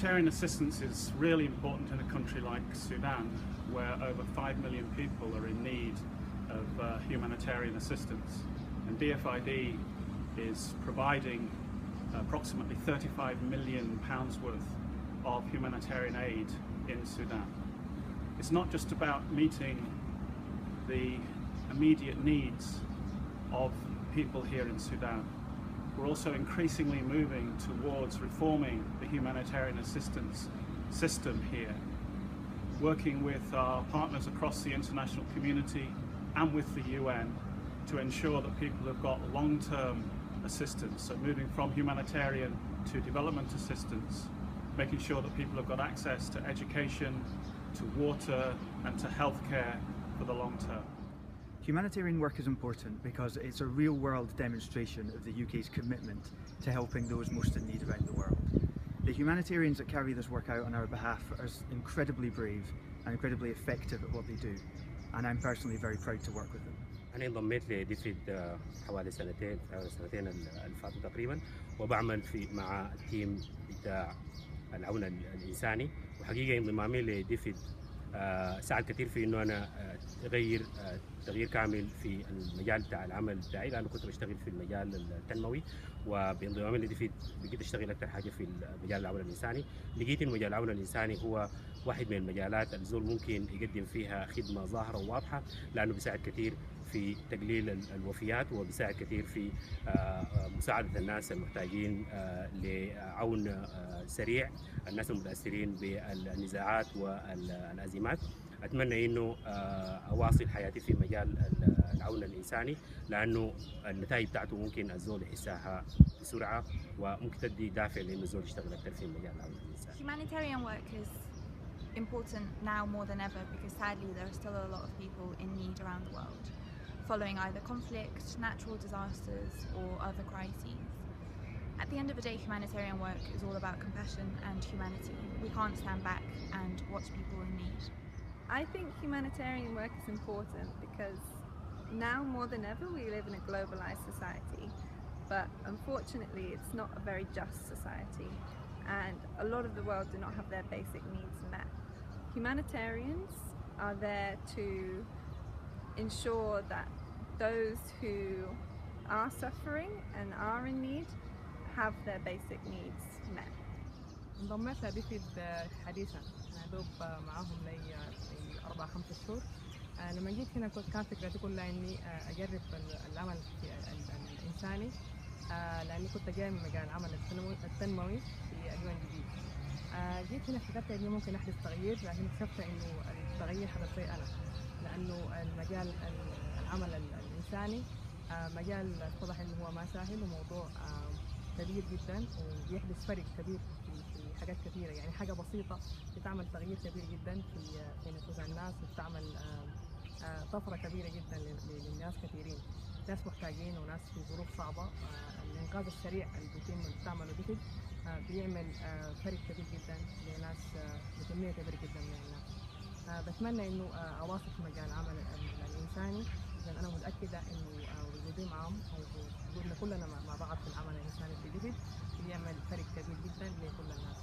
Humanitarian assistance is really important in a country like Sudan, where over 5 million people are in need of humanitarian assistance. And DFID is providing approximately £35 million worth of humanitarian aid in Sudan. It's not just about meeting the immediate needs of people here in Sudan. We're also increasingly moving towards reforming the humanitarian assistance system here, working with our partners across the international community and with the UN to ensure that people have got long-term assistance, so moving from humanitarian to development assistance, making sure that people have got access to education, to water and to healthcare for the long term. Humanitarian work is important because it's a real-world demonstration of the UK's commitment to helping those most in need around the world. The humanitarians that carry this work out on our behalf are incredibly brave and incredibly effective at what they do, and I'm personally very proud to work with them. أنا انضميت لديفيد حوالي سنتين اللي فاتوا تقريبا، وبعمل مع التيم بتاع العون الإنساني، وحقيقة انضمامي لديفيد ساعد كثير في إنه أنا أغير تغيير كامل في المجال بتاع العمل بتاعي، لأنه كنت بشتغل في المجال التنموي، وبانضمامي لديفيد بقيت أشتغل أكثر حاجة في مجال العون الإنساني. لقيت إن مجال العون الإنساني هو واحد من المجالات اللي الزول ممكن يقدم فيها خدمة ظاهرة وواضحة، لأنه بيساعد كثير في تقليل الوفيات، وبيساعد كثير في مساعدة الناس المحتاجين لعون سريع، الناس المتأثرين بالنزاعات والأزمات. أتمنى إنه أواصل حياتي في مجال العون الإنساني، لأنه النتائج بتاعته ممكن الزول يحسها بسرعة، وممكن تدي دافع لإنه الزول يشتغل أكثر في مجال العون الإنساني. Humanitarian work is important now more than ever because sadly there are still a lot of people in need around the world, following either conflict, natural disasters or other crises. At the end of the day, humanitarian work is all about compassion and humanity. We can't stand back and watch people in need. I think humanitarian work is important because now more than ever we live in a globalized society, but unfortunately it's not a very just society, and a lot of the world do not have their basic needs met. Humanitarians are there to ensure that those who are suffering and are in need have their basic needs met. انضميت لديفيد حديثا، دوب معاهم لي 4-5 شهور. لما جيت هنا كان فكرتي كلها اني اجرب العمل الانساني، لاني كنت جاي من مجال العمل التنموي في اليوم الجديد. جيت هنا فكرت اني ممكن احدث تغيير، لكن اكتشفت انه التغيير حدث لي انا، لانه المجال العمل الانساني مجال اتضح انه هو ما سهل، وموضوع كبير جدا، وبيحدث فرق كبير في حاجات كثيره. يعني حاجه بسيطه بتعمل تغيير كبير جدا في نفوس الناس، وبتعمل طفره كبيره جدا للناس كثيرين، ناس محتاجين وناس في ظروف صعبه. الانقاذ السريع اللي بيتم بتعمله ديفيد بيعمل فرق كبير جدا لناس بكميه كبيره جدا من الناس. بتمنى انه اواصل في مجال العمل الانساني، لان انا متاكده انه وجودي معهم او وجودنا كلنا مع بعض في العمل الانساني في ديفيد بيعمل فرق كبير جدا لكل الناس.